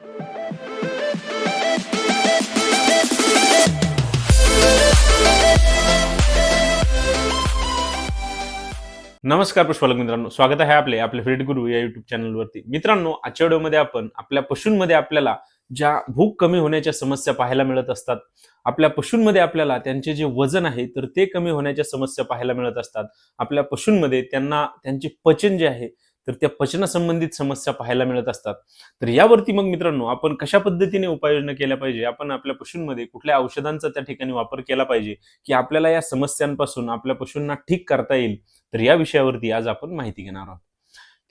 नमस्कार पशुपालक मित्रांनो, स्वागत आहे आपले फेट गुरु या युट्यूब चॅनलवरती. मित्रांनो, आजच्या व्हिडिओमध्ये आपण आपल्या पशूंमध्ये आपल्याला ज्या भूक कमी होण्याच्या समस्या पाहायला मिळत असतात, आपल्या पशूंमध्ये आपल्याला त्यांचे जे वजन आहे तर ते कमी होण्याच्या समस्या पाहायला मिळत असतात. आपल्या पशूंमध्ये त्यांना त्यांचे पचन जे आहे तर त्या पचनासंबंधित समस्या पाहायला मिळत असतात. तर यावरती मग मित्रांनो, आपण कशा पद्धतीने उपाययोजना केल्या पाहिजे, आपण आपल्या पशूंमध्ये कुठल्या औषधांचा त्या ठिकाणी वापर केला पाहिजे की आपल्याला या समस्यांपासून आपल्या पशूंना ठीक करता येईल, तर या विषयावरती आज आपण माहिती घेणार आहोत.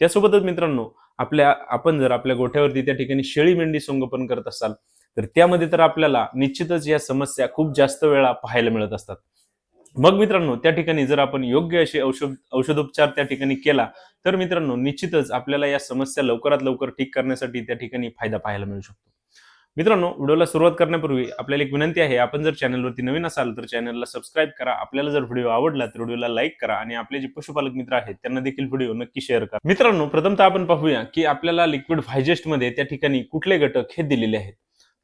त्यासोबतच मित्रांनो, आपण जर आपल्या गोठ्यावरती त्या ठिकाणी शेळी मेंढी संगोपन करत असाल तर त्यामध्ये तर आपल्याला निश्चितच या समस्या खूप जास्त वेळा पाहायला मिळत असतात. मग मित्रांनो, त्या ठिकाणी जर आपण योग्य असे औषधोपचार त्या ठिकाणी केला तर मित्रांनो, निश्चितच आपल्याला या समस्या लवकरात लवकर ठीक करण्यासाठी त्या ठिकाणी फायदा पाहायला मिळू शकतो. मित्रांनो, व्हिडिओला सुरुवात करण्यापूर्वी आपल्याला एक विनंती आहे, आपण जर चॅनलवरती नवीन असाल तर चॅनलला सबस्क्राईब करा. आपल्याला जर व्हिडिओ आवडला तर व्हिडिओला लाईक करा आणि आपले जे पशुपालक मित्र आहेत त्यांना देखील व्हिडिओ नक्की शेअर करा. मित्रांनो, प्रथमतः आपण पाहूया की आपल्याला लिक्विड व्हायजेस्ट मध्ये त्या ठिकाणी कुठले घटक हे दिलेले आहेत.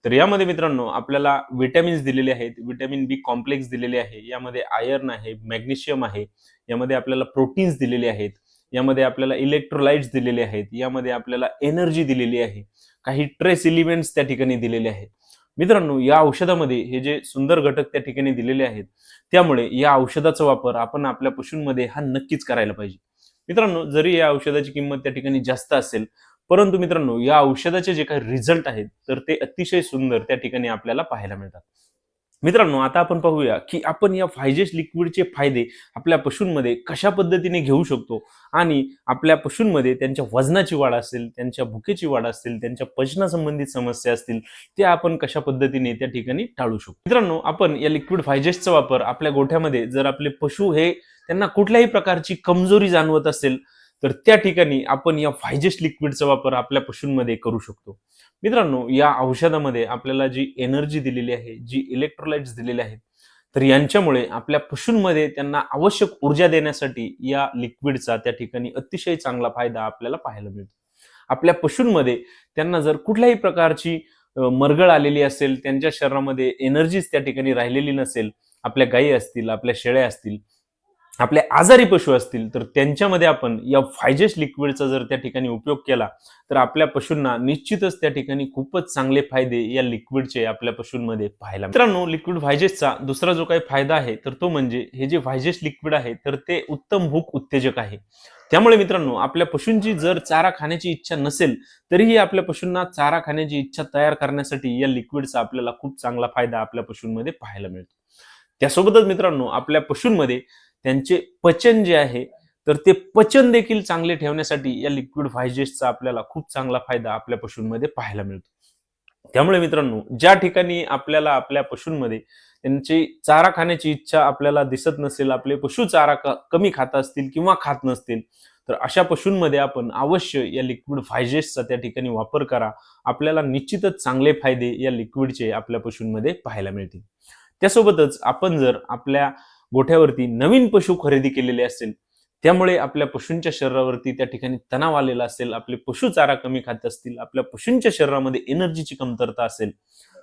तर यामध्ये मित्रांनो, आपल्याला विटॅमिन्स दिलेले आहेत, विटॅमिन बी कॉम्प्लेक्स दिलेले आहे, यामध्ये आयर्न आहे, मॅग्नेशियम आहे, यामध्ये आपल्याला प्रोटीन्स दिलेले आहेत, यामध्ये आपल्याला इलेक्ट्रोलाइट्स दिलेले आहेत, यामध्ये आपल्याला एनर्जी दिलेली आहे, काही ट्रेस एलिमेंट्स त्या ठिकाणी दिलेले आहेत. मित्रांनो, या औषधामध्ये हे जे सुंदर घटक त्या ठिकाणी दिलेले आहेत, त्यामुळे या औषधाचा वापर आपण आपल्या पशूंमध्ये हा नक्कीच करायला पाहिजे. मित्रांनो, जरी या औषधाची किंमत त्या ठिकाणी जास्त असेल, परंतु मित्रांनो, या औषधाचे जे काही रिझल्ट आहेत तर ते अतिशय सुंदर त्या ठिकाणी आपल्याला पाहायला मिळतात. मित्रांनो, आता आपण पाहूया की आपण या फायजेस्ट लिक्विडचे फायदे आपल्या पशूंमध्ये कशा पद्धतीने घेऊ शकतो आणि आपल्या पशूंमध्ये त्यांच्या वजनाची वाढ असेल, त्यांच्या भुकेची वाढ असेल, त्यांच्या पचनासंबंधित समस्या असतील, त्या आपण कशा पद्धतीने त्या ठिकाणी टाळू शकतो. मित्रांनो, आपण या लिक्विड फायजेस्टचा वापर आपल्या गोठ्यामध्ये जर आपले पशु हे त्यांना कुठल्याही प्रकारची कमजोरी जाणवत असेल तर त्या ठिकाणी आपण या फायजेस्ट लिक्विडचा वापर आपल्या पशूंमध्ये करू शकतो. मित्रांनो, या औषधामध्ये आपल्याला जी एनर्जी दिलेली आहे, जी इलेक्ट्रोलाइट्स दिलेले आहेत, तर यांच्यामुळे आपल्या पशूंमध्ये त्यांना आवश्यक ऊर्जा देण्यासाठी या लिक्विडचा त्या ठिकाणी अतिशय चांगला फायदा आपल्याला पाहायला मिळतो. आपल्या पशूंमध्ये त्यांना जर कुठल्याही प्रकारची मरगळ आलेली असेल, त्यांच्या शरीरामध्ये एनर्जीच त्या ठिकाणी राहिलेली नसेल, आपल्या गायी असतील, आपल्या शेळ्या असतील, आपले आजारी पशु असतील, तर त्यांच्यामध्ये आपण या फायजेस्ट लिक्विडचा जर त्या ठिकाणी उपयोग केला तर आपल्या पशूंना निश्चितच त्या ठिकाणी खूपच चांगले फायदे या लिक्विडचे आपल्या पशूंमध्ये पाहायला मिळतात. मित्रांनो, लिक्विड व्हायजेस्टचा दुसरा जो काही फायदा आहे तर तो म्हणजे हे जे व्हायजेस्ट लिक्विड आहे तर ते उत्तम भूक उत्तेजक आहे. त्यामुळे मित्रांनो, आपल्या पशूंची जर चारा खाण्याची इच्छा नसेल तरीही आपल्या पशूंना चारा खाण्याची इच्छा तयार करण्यासाठी या लिक्विडचा आपल्याला खूप चांगला फायदा आपल्या पशूंमध्ये पाहायला मिळतो. त्यासोबतच मित्रांनो, आपल्या पशूंमध्ये त्यांचे पचन जे आहे तर ते पचन देखील चांगले ठेवण्यासाठी या लिक्विड व्हायजेस्टचा आपल्याला खूप चांगला फायदा आपल्या पशूंमध्ये पाहायला मिळतो. त्यामुळे मित्रांनो, ज्या ठिकाणी आपल्याला आपल्या पशूंमध्ये त्यांची चारा खाण्याची इच्छा आपल्याला दिसत नसेल, आपले पशु चारा कमी खात असतील किंवा खात नसतील, तर अशा पशूंमध्ये आपण अवश्य या लिक्विड व्हायजेस्टचा त्या ठिकाणी वापर करा. आपल्याला निश्चितच चांगले फायदे या लिक्विडचे आपल्या पशूंमध्ये पाहायला मिळतील. त्यासोबतच आपण जर आपल्या गोठ्यावरती नवीन पशु खरेदी केलेले असेल, त्यामुळे आपल्या पशूंच्या शरीरावरती त्या ठिकाणी तणाव आलेला असेल, आपले पशु चारा कमी खात असतील, आपल्या पशूंच्या शरीरामध्ये एनर्जीची कमतरता असेल,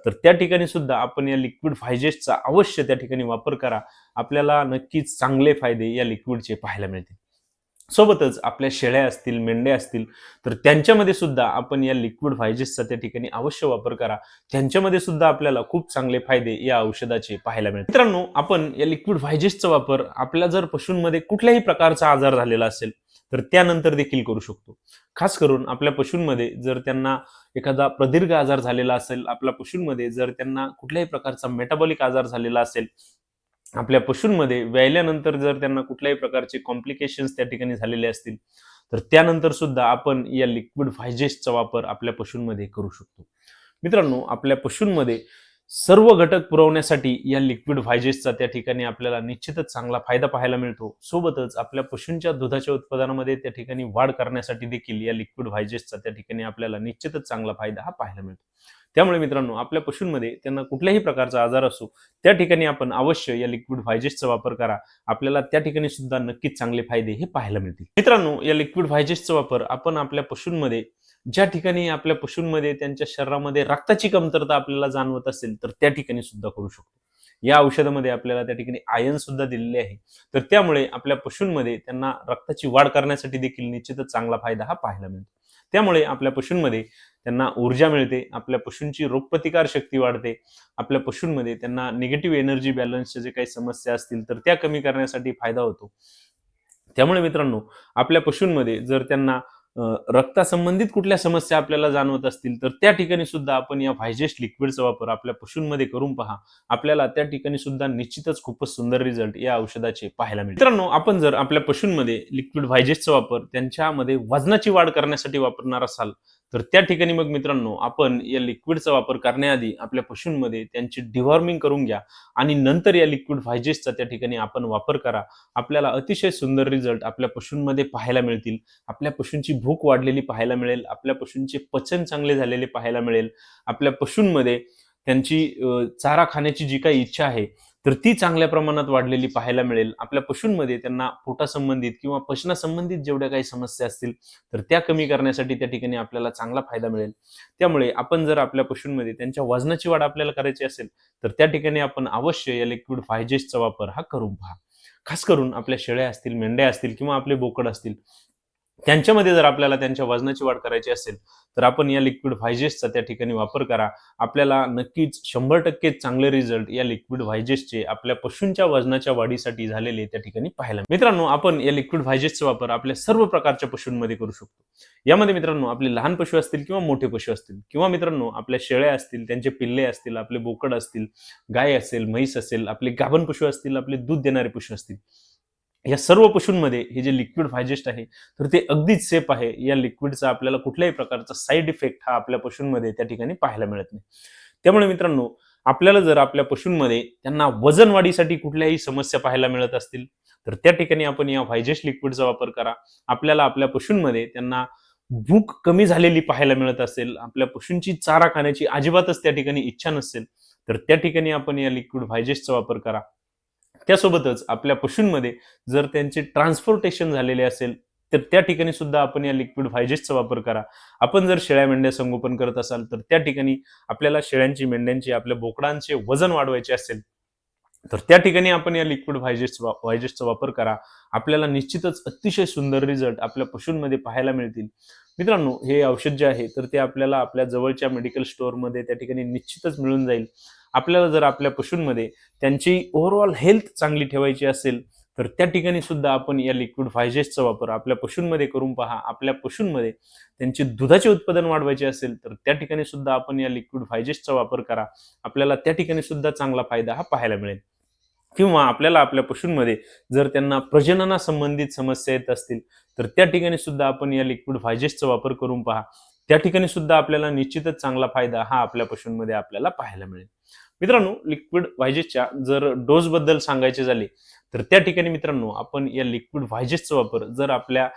तर त्या ठिकाणी सुद्धा आपण या लिक्विड व्हायजेस्टचा अवश्य त्या ठिकाणी वापर करा. आपल्याला नक्कीच चांगले फायदे या लिक्विडचे पाहायला मिळतील. सोबतच आपल्या शेळ्या असतील, मेंढ्या असतील, तर त्यांच्यामध्ये सुद्धा आपण या लिक्विड व्हायजेस्टचा त्या ठिकाणी अवश्य वापर करा. त्यांच्यामध्ये सुद्धा आपल्याला खूप चांगले फायदे या औषधाचे पाहायला मिळतील. मित्रांनो, आपण या लिक्विड व्हायजेस्टचा वापर आपल्या जर पशूंमध्ये कुठल्याही प्रकारचा आजार झालेला असेल तर त्यानंतर देखील करू शकतो. खास करून आपल्या पशूंमध्ये जर त्यांना एखादा प्रदीर्घ आजार झालेला असेल, आपल्या पशूंमध्ये जर त्यांना कुठल्याही प्रकारचा मेटाबॉलिक आजार झालेला असेल, आपल्या पशूंमध्ये व्यायल्यानंतर जर त्यांना कुठल्याही प्रकारचे कॉम्प्लिकेशन्स त्या ठिकाणी झालेले असतील, तर त्यानंतर सुद्धा आपण या लिक्विड व्हायजेस्टचा वापर आपल्या पशूंमध्ये करू शकतो. मित्रांनो, आपल्या पशूंमध्ये सर्व घटक पुरवण्यासाठी या लिक्विड व्हायजेस्टचा त्या ठिकाणी आपल्याला निश्चितच चांगला फायदा पाहायला मिळतो. सोबतच आपल्या पशूंच्या दुधाच्या उत्पादनामध्ये त्या ठिकाणी वाढ करण्यासाठी देखील या लिक्विड व्हायजेस्टचा त्या ठिकाणी आपल्याला निश्चितच चांगला फायदा हा पाहायला मिळतो. त्यामुळे मित्रांनो, आपल्या पशूंमध्ये त्यांना कुठल्याही प्रकारचा आजार असो, त्या ठिकाणी आपण अवश्य या लिक्विड व्हायजेस्टचा वापर करा. आपल्याला त्या ठिकाणी सुद्धा नक्कीच चांगले फायदे हे पाहायला मिळतील. मित्रांनो, या लिक्विड व्हायजेस्टचा वापर आपण आपल्या पशूंमध्ये ज्या ठिकाणी आपल्या पशूंमध्ये त्यांच्या शरीरामध्ये रक्ताची कमतरता आपल्याला जाणवत असेल तर त्या ठिकाणी सुद्धा करू शकतो. या औषधामध्ये आपल्याला त्या ठिकाणी आयर्न सुद्धा दिलेले आहे. तर त्यामुळे आपल्या पशूंमध्ये त्यांना रक्ताची वाढ करण्यासाठी देखील निश्चितच चांगला फायदा हा पाहायला मिळतो. त्यामुळे आपल्या पशूंमध्ये त्यांना ऊर्जा मिळते, आपल्या पशूंची रोगप्रतिकार शक्ती वाढते, आपल्या पशूंमध्ये त्यांना निगेटिव्ह एनर्जी बॅलन्सच्या जे काही समस्या असतील तर त्या कमी करण्यासाठी फायदा होतो. त्यामुळे मित्रांनो, आपल्या पशूंमध्ये जर त्यांना रक्तासंबंधित कुठल्या समस्या आपल्याला जाणवत असतील तर त्या ठिकाणी सुद्धा आपण या व्हायजेस्ट लिक्विडचा वापर आपल्या पशूंमध्ये करून पहा. आपल्याला त्या ठिकाणी सुद्धा निश्चितच खूपच सुंदर रिझल्ट या औषधाचे पाहायला मिळतील. मित्रांनो, आपण जर आपल्या पशूंमध्ये लिक्विड व्हायजेस्टचा वापर त्यांच्यामध्ये वजनाची वाढ करण्यासाठी वापरणार असाल तर त्या ठिकाणी मग मित्रांनो, आपण या लिक्विडचा वापर करण्याआधी आपल्या पशूंमध्ये त्यांची डिवॉर्मिंग करून घ्या आणि नंतर या लिक्विड व्हायजेस्टचा त्या ठिकाणी आपण वापर करा. आपल्याला अतिशय सुंदर रिझल्ट आपल्या पशूंमध्ये पाहायला मिळतील. आपल्या पशूंची भूक वाढलेली पाहायला मिळेल, आपल्या पशूंचे पचन चांगले झालेले पाहायला मिळेल, आपल्या पशूंमध्ये त्यांची चारा खाण्याची जी काही इच्छा आहे तर ती चांगल्या प्रमाणात वाढलेली पाहायला मिळेल. आपल्या पशूंमध्ये त्यांना पोटासंबंधित किंवा पचनासंबंधित जेवढ्या काही समस्या असतील तर त्या कमी करण्यासाठी त्या ठिकाणी आपल्याला चांगला फायदा मिळेल. त्यामुळे आपण जर आपल्या पशूंमध्ये त्यांच्या वजनाची वाढ आपल्याला करायची असेल तर त्या ठिकाणी आपण अवश्य या लिक्विड व्हायजेस्टचा वापर हा करून पहा. खास करून आपल्या शेळ्या असतील, मेंढ्या असतील किंवा आपले बोकड असतील, त्यांच्यामध्ये जर आपल्याला त्यांच्या वजनाची वाढ करायची असेल तर आपण या लिक्विड व्हायजेस्टचा त्या ठिकाणी वापर करा. आपल्याला नक्कीच 100% चांगले रिझल्ट या लिक्विड व्हायजेस्टचे आपल्या पशूंच्या वजनाच्या वाढीसाठी झालेले त्या ठिकाणी पाहायला मिळेल. मित्रांनो, आपण या लिक्विड व्हायजेस्टचा वापर आपल्या सर्व प्रकारच्या पशूंमध्ये करू शकतो. यामध्ये मित्रांनो, आपले लहान पशु असतील किंवा मोठे पशु असतील किंवा मित्रांनो आपल्या शेळ्या असतील, त्यांचे पिल्ले असतील, आपले बोकड असतील, गाय असेल, म्हैस असेल, आपले गाभण पशु असतील, आपले दूध देणारे पशु असतील, या सर्व पशूंमध्ये हे जे लिक्विड व्हायजेस्ट आहे तर ते अगदीच सेफ आहे. या लिक्विडचा आपल्याला कुठल्याही प्रकारचा साईड इफेक्ट हा आपल्या पशूंमध्ये त्या ठिकाणी पाहायला मिळत नाही. त्यामुळे मित्रांनो, आपल्याला जर आपल्या पशूंमध्ये त्यांना वजन वाढीसाठी कुठल्याही समस्या पाहायला मिळत असतील तर त्या ठिकाणी आपण या व्हायजेस्ट लिक्विडचा वापर करा. आपल्याला आपल्या पशूंमध्ये त्यांना भूक कमी झालेली पाहायला मिळत असेल, आपल्या पशूंची चारा खाण्याची अजिबातच त्या ठिकाणी इच्छा नसेल तर त्या ठिकाणी आपण या लिक्विड व्हायजेस्टचा वापर करा. त्यासोबतच आपल्या पशूंमध्ये जर त्यांचे ट्रान्सपोर्टेशन झालेले असेल तर त्या ठिकाणी सुद्धा आपण या लिक्विड व्हायजेस्टचा वापर करा. आपण जर शेळ्या मेंढ्या संगोपन करत असाल तर त्या ठिकाणी आपल्याला शेळ्यांची, मेंढ्यांची, आपल्या बोकडांचे वजन वाढवायचे असेल तर त्या ठिकाणी आपण या लिक्विड व्हायजेस्टचा वापर करा. आपल्याला निश्चितच अतिशय सुंदर रिझल्ट आपल्या पशूंमध्ये पाहायला मिळतील. मित्रांनो, हे औषध जे आहे तर ते आपल्याला आपल्या जवळच्या मेडिकल स्टोअरमध्ये त्या ठिकाणी निश्चितच मिळून जाईल. आपल्याला जर आपल्या पशूंमध्ये त्यांची ओव्हरऑल हेल्थ चांगली ठेवायची असेल तर त्या ठिकाणी सुद्धा आपण या लिक्विड व्हायजेस्टचा वापर आपल्या पशूंमध्ये करून पहा. आपल्या पशूंमध्ये त्यांचे दुधाचे उत्पादन वाढवायचे असेल तर त्या ठिकाणी सुद्धा आपण या लिक्विड व्हायजेस्टचा वापर करा. आपल्याला त्या ठिकाणी सुद्धा चांगला फायदा हा पाहायला मिळेल. किंवा आपल्याला आपल्या पशूंमध्ये जर त्यांना प्रजननासंबंधित समस्या येत असतील तर त्या ठिकाणी सुद्धा आपण या लिक्विड व्हायजेस्टचा वापर करून पहा. त्या ठिकाणी सुद्धा आपल्याला निश्चितच चांगला फायदा हा आपल्या पशूंमध्ये आपल्याला पाहायला मिळेल. मित्रांनो, लिक्विड व्हायजेस्टच्या जर डोस बद्दल सांगायचे झाले तर त्या ठिकाणी मित्रांनो, आपण या लिक्विड व्हायजेस्टचा वापर जर आपल्या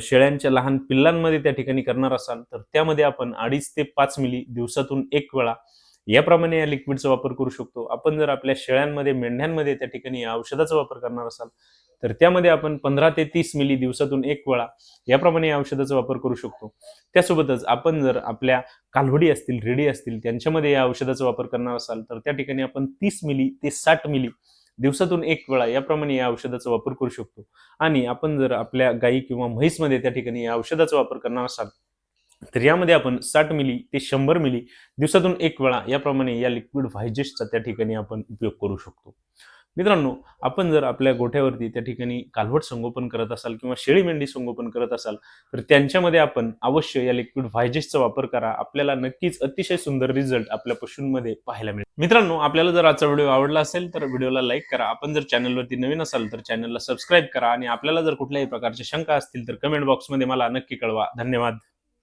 शेळ्यांच्या लहान पिल्लांमध्ये त्या ठिकाणी करणार असाल तर त्यामध्ये आपण 2.5 ते 5 मिली दिवसातून 1 वेळा याप्रमाणे या लिक्विडचा वापर करू शकतो. आपण जर आपल्या शेळ्यांमध्ये, मेंढ्यांमध्ये त्या ठिकाणी या औषधाचा वापर करणार असाल तर त्यामध्ये आपण 15 ते 30 मिली दिवसातून 1 वेळा याप्रमाणे या औषधाचा वापर करू शकतो. त्यासोबतच आपण जर आपल्या कालवडी असतील, रेडी असतील त्यांच्यामध्ये या औषधाचा वापर करणार असाल तर त्या ठिकाणी आपण 30 मिली ते 60 मिली दिवसातून 1 वेळा याप्रमाणे या औषधाचा वापर करू शकतो. आणि आपण जर आपल्या गायी किंवा म्हैसमध्ये त्या ठिकाणी या औषधाचा वापर करणार असाल तर यामध्ये आपण 60 मिली ते 100 मिली दिवसातून 1 वेळा याप्रमाणे या लिक्विड व्हायजेस्टचा त्या ठिकाणी आपण उपयोग करू शकतो. मित्रांनो, आपण जर आपल्या गोठ्यावरती त्या ठिकाणी कालवड संगोपन करत असाल किंवा शेळी मेंढी संगोपन करत असाल तर त्यांच्यामध्ये आपण अवश्य या लिक्विड व्हायजेस्टचा वापर करा. आपल्याला नक्कीच अतिशय सुंदर रिझल्ट आपल्या पशूंमध्ये पाहायला मिळेल. मित्रांनो, आपल्याला जर आजचा व्हिडिओ आवडला असेल तर व्हिडिओला लाईक करा. आपण जर चॅनलवरती नवीन असाल तर चॅनलला सबस्क्राईब करा आणि आपल्याला जर कुठल्याही प्रकारच्या शंका असतील तर कमेंट बॉक्समध्ये मला नक्की कळवा. धन्यवाद.